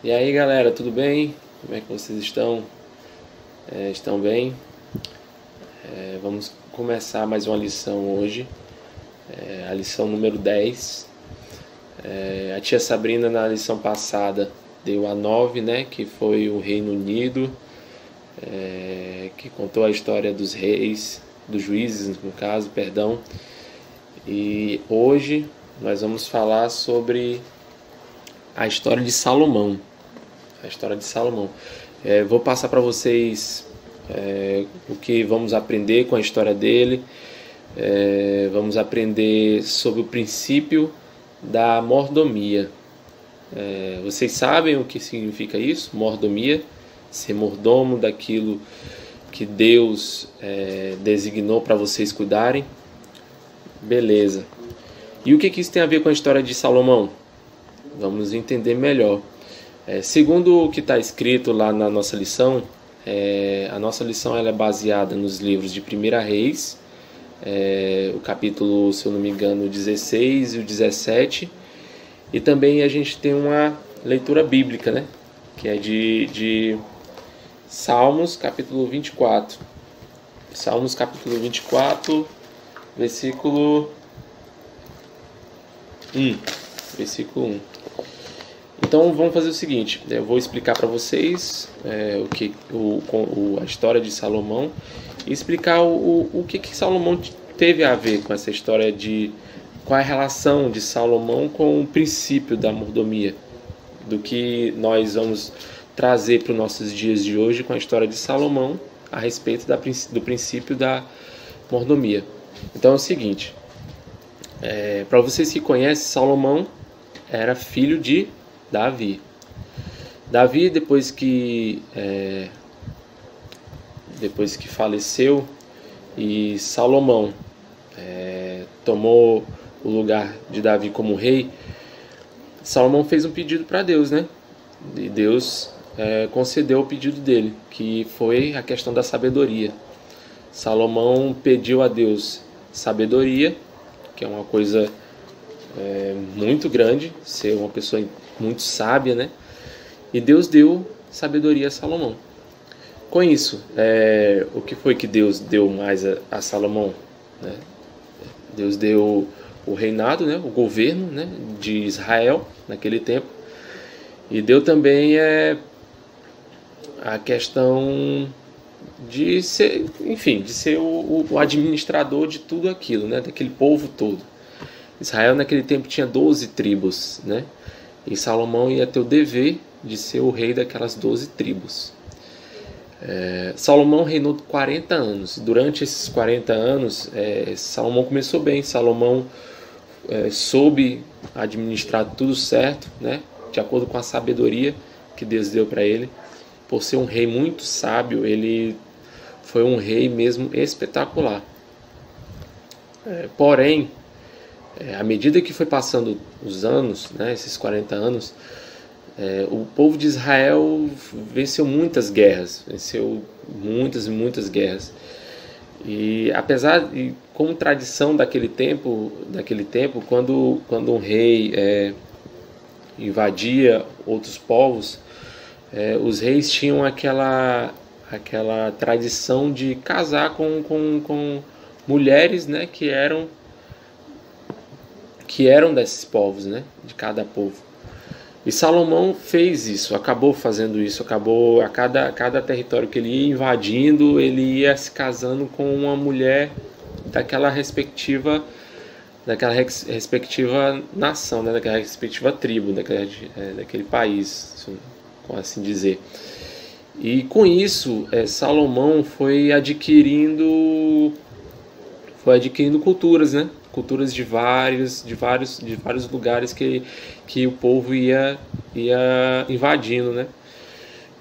E aí galera, tudo bem? Como é que vocês estão? Estão bem? Vamos começar mais uma lição hoje, a lição número 10. A tia Sabrina na lição passada deu a 9, né, que foi o Reino Unido, que contou a história dos reis, dos juízes no caso, perdão. E hoje nós vamos falar sobre a história de Salomão. A história de Salomão. Vou passar para vocês o que vamos aprender com a história dele. Vamos aprender sobre o princípio da mordomia. Vocês sabem o que significa isso? Mordomia, ser mordomo daquilo que Deus designou para vocês cuidarem. Beleza. E o que isso tem a ver com a história de Salomão? Vamos entender melhor. Segundo o que está escrito lá na nossa lição, a nossa lição ela é baseada nos livros de 1 Reis, o capítulo, se eu não me engano, 16 e o 17, e também a gente tem uma leitura bíblica, né? Que é de Salmos, capítulo 24. Salmos, capítulo 24, versículo 1. Versículo 1. Então vamos fazer o seguinte, eu vou explicar para vocês a história de Salomão e explicar o que Salomão teve a ver com essa história qual é a relação de Salomão com o princípio da mordomia, do que nós vamos trazer para os nossos dias de hoje com a história de Salomão a respeito do princípio da mordomia. Então é o seguinte, para vocês que conhecem, Salomão era filho de Davi. Davi, depois que faleceu e Salomão tomou o lugar de Davi como rei, Salomão fez um pedido para Deus, né? E Deus concedeu o pedido dele, que foi a questão da sabedoria. Salomão pediu a Deus sabedoria, que é uma coisa muito grande, ser uma pessoa muito sábia, né? E Deus deu sabedoria a Salomão. Com isso, o que foi que Deus deu mais a Salomão, né? Deus deu o reinado, né? O governo, né? De Israel naquele tempo, e deu também a questão de ser, enfim, de ser o administrador de tudo aquilo, né? Daquele povo todo. Israel naquele tempo tinha 12 tribos, né? E Salomão ia ter o dever de ser o rei daquelas 12 tribos. Salomão reinou 40 anos. Durante esses 40 anos, Salomão começou bem. Salomão soube administrar tudo certo, né? De acordo com a sabedoria que Deus deu para ele. Por ser um rei muito sábio, ele foi um rei mesmo espetacular. Porém, à medida que foi passando os anos, né, esses 40 anos, o povo de Israel venceu muitas guerras, muitas guerras. E apesar de, como tradição daquele tempo, quando um rei invadia outros povos, os reis tinham aquela tradição de casar com mulheres, né, que eram desses povos, né, de cada povo. E Salomão fez isso, acabou fazendo isso, a cada território que ele ia invadindo, ele ia se casando com uma mulher daquela respectiva nação, né, daquela respectiva tribo, daquele país, como assim dizer. E com isso, Salomão foi adquirindo culturas, né? Culturas de vários lugares que o povo ia invadindo, né?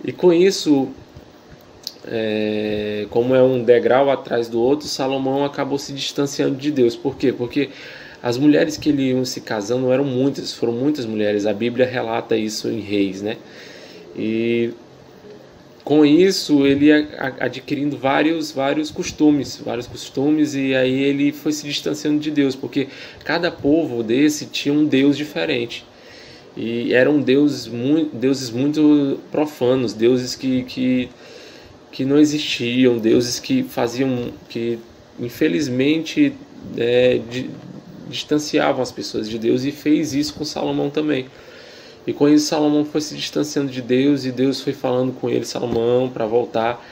E com isso, como é um degrau atrás do outro, Salomão acabou se distanciando de Deus. Por quê? Porque as mulheres que ele ia se casando foram muitas mulheres. A Bíblia relata isso em Reis, né? E com isso ele ia adquirindo vários costumes, e aí ele foi se distanciando de Deus, porque cada povo desse tinha um Deus diferente. E eram deuses muito profanos, deuses que não existiam, deuses que faziam, que infelizmente distanciavam as pessoas de Deus, e fez isso com Salomão também. E com isso Salomão foi se distanciando de Deus, e Deus foi falando com ele, Salomão, para voltar.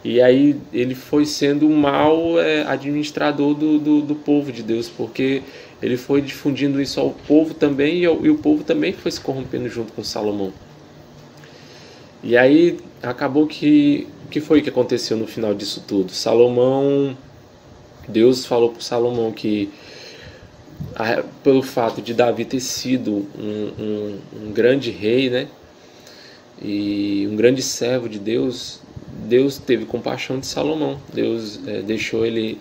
E aí ele foi sendo um mau administrador do povo de Deus, porque ele foi difundindo isso ao povo também, e o povo também foi se corrompendo junto com Salomão. E aí acabou que foi que aconteceu no final disso tudo? Deus falou para Salomão que pelo fato de Davi ter sido um grande rei, né, e um grande servo de Deus, Deus teve compaixão de Salomão. Deus deixou ele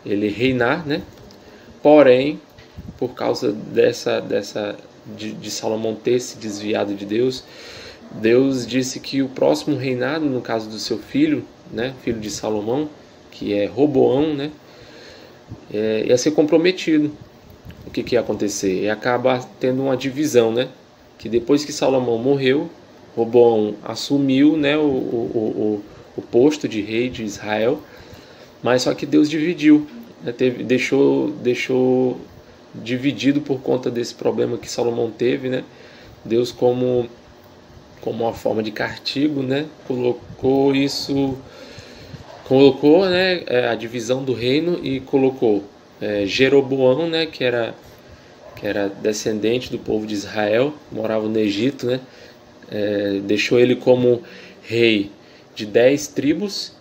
reinar, né? Porém, por causa de Salomão ter se desviado de Deus, Deus disse que o próximo reinado, no caso do seu filho, né, filho de Salomão, que é Roboão, né, ia ser comprometido. O que ia acontecer? Ia acabar tendo uma divisão, né? Que depois que Salomão morreu, Roboão assumiu, né, o posto de rei de Israel, mas só que Deus dividiu, né, deixou dividido por conta desse problema que Salomão teve, né? Deus, como uma forma de castigo, né, colocou, né, a divisão do reino, e colocou Jeroboão, né, que era descendente do povo de Israel, morava no Egito, né, deixou ele como rei de 10 tribos,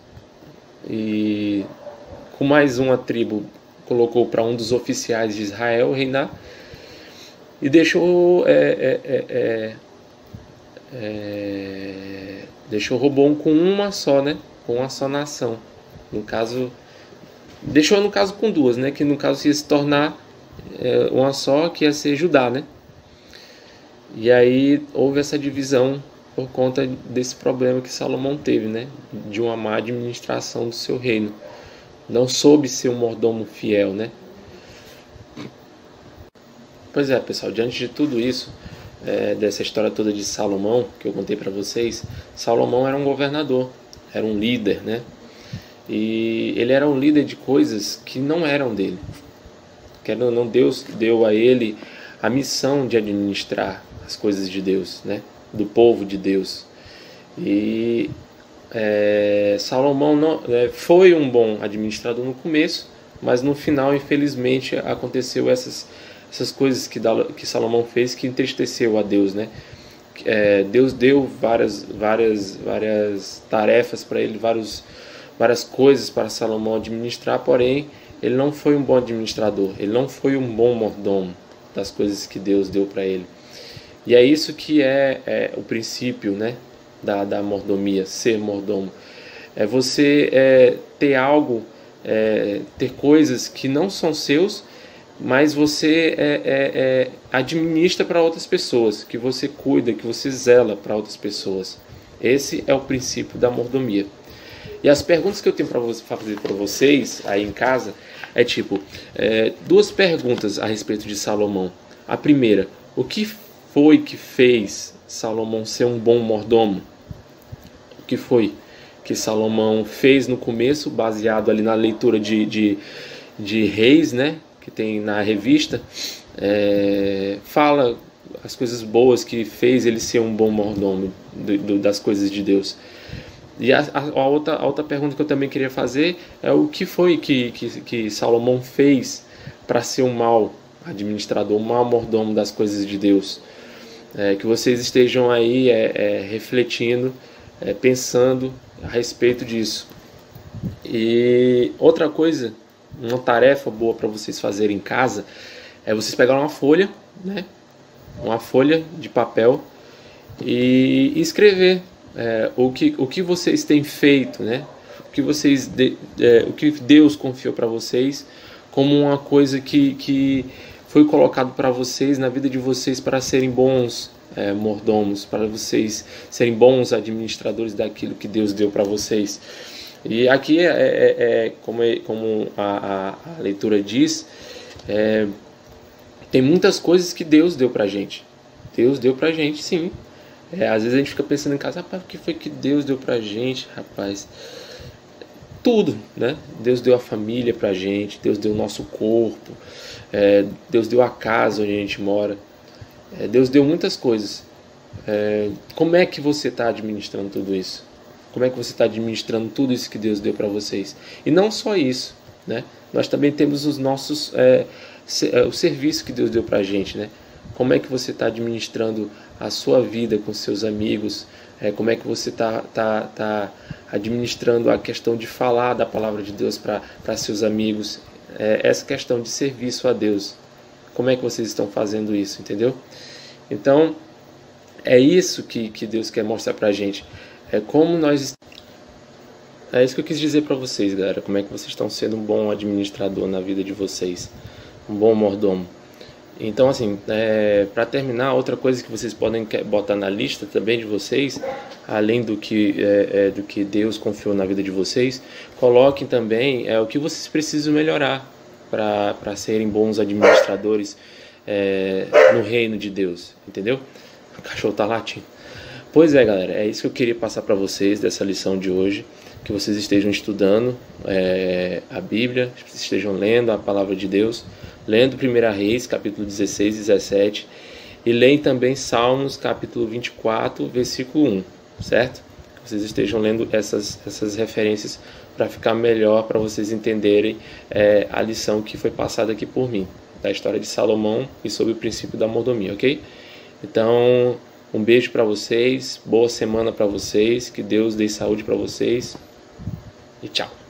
e com mais uma tribo colocou para um dos oficiais de Israel reinar, e deixou Roboão com uma só, né, com uma só nação. No caso, deixou no caso com duas, né, que no caso ia se tornar uma só, que ia ser Judá, né. E aí houve essa divisão por conta desse problema que Salomão teve, né, de uma má administração do seu reino. Não soube ser um mordomo fiel, né. Pois é, pessoal, diante de tudo isso, dessa história toda de Salomão, que eu contei para vocês, Salomão era um governador, era um líder, né, e ele era um líder de coisas que não eram dele. Querendo ou não, Deus deu a ele a missão de administrar as coisas de Deus, né, do povo de Deus. E Salomão foi um bom administrador no começo, mas no final, infelizmente, aconteceu essas coisas que Salomão fez, que entristeceu a Deus, né? Deus deu várias tarefas para ele, várias coisas para Salomão administrar, porém ele não foi um bom administrador, ele não foi um bom mordomo das coisas que Deus deu para ele. E é isso que é o princípio, né, da mordomia, ser mordomo. É você ter algo, ter coisas que não são seus, mas você administra para outras pessoas, que você cuida, que você zela para outras pessoas. Esse é o princípio da mordomia. E as perguntas que eu tenho para fazer para vocês aí em casa é tipo, duas perguntas a respeito de Salomão. A primeira, o que foi que fez Salomão ser um bom mordomo? O que foi que Salomão fez no começo, baseado ali na leitura de Reis, né, que tem na revista, fala as coisas boas que fez ele ser um bom mordomo das coisas de Deus. E a outra pergunta que eu também queria fazer é o que foi que Salomão fez para ser um mau administrador, um mau mordomo das coisas de Deus. Que vocês estejam aí refletindo, pensando a respeito disso. E outra coisa, uma tarefa boa para vocês fazerem em casa, é vocês pegarem uma folha, né, uma folha de papel, e escrever o que vocês têm feito, né, o que Deus confiou para vocês como uma coisa que foi colocado para vocês, na vida de vocês, para serem bons mordomos, para vocês serem bons administradores daquilo que Deus deu para vocês. E aqui como a leitura diz, tem muitas coisas que Deus deu para a gente. Deus deu pra gente, sim. Às vezes a gente fica pensando em casa, rapaz, o que foi que Deus deu pra gente, rapaz? Tudo, né? Deus deu a família pra gente, Deus deu o nosso corpo, Deus deu a casa onde a gente mora, Deus deu muitas coisas. Como é que você está administrando tudo isso? Como é que você está administrando tudo isso que Deus deu para vocês? E não só isso, né? Nós também temos os nossos o serviço que Deus deu para a gente, né? Como é que você está administrando a sua vida com seus amigos? Como é que você tá administrando a questão de falar da palavra de Deus para seus amigos? Essa questão de serviço a Deus. Como é que vocês estão fazendo isso, entendeu? Então, é isso que Deus quer mostrar pra gente. É isso que eu quis dizer pra vocês, galera. Como é que vocês estão sendo um bom administrador na vida de vocês. Um bom mordomo. Então, assim, para terminar, outra coisa que vocês podem botar na lista também de vocês, além do que Deus confiou na vida de vocês, coloquem também o que vocês precisam melhorar para serem bons administradores no reino de Deus, entendeu? O cachorro tá latindo. Pois é, galera, é isso que eu queria passar para vocês dessa lição de hoje, que vocês estejam estudando a Bíblia, estejam lendo a palavra de Deus, lendo 1 Reis, capítulo 16 e 17, e leem também Salmos, capítulo 24, versículo 1, certo? Que vocês estejam lendo essas referências para ficar melhor, para vocês entenderem a lição que foi passada aqui por mim, da história de Salomão e sobre o princípio da mordomia, ok? Então, um beijo para vocês, boa semana para vocês, que Deus dê saúde para vocês e tchau!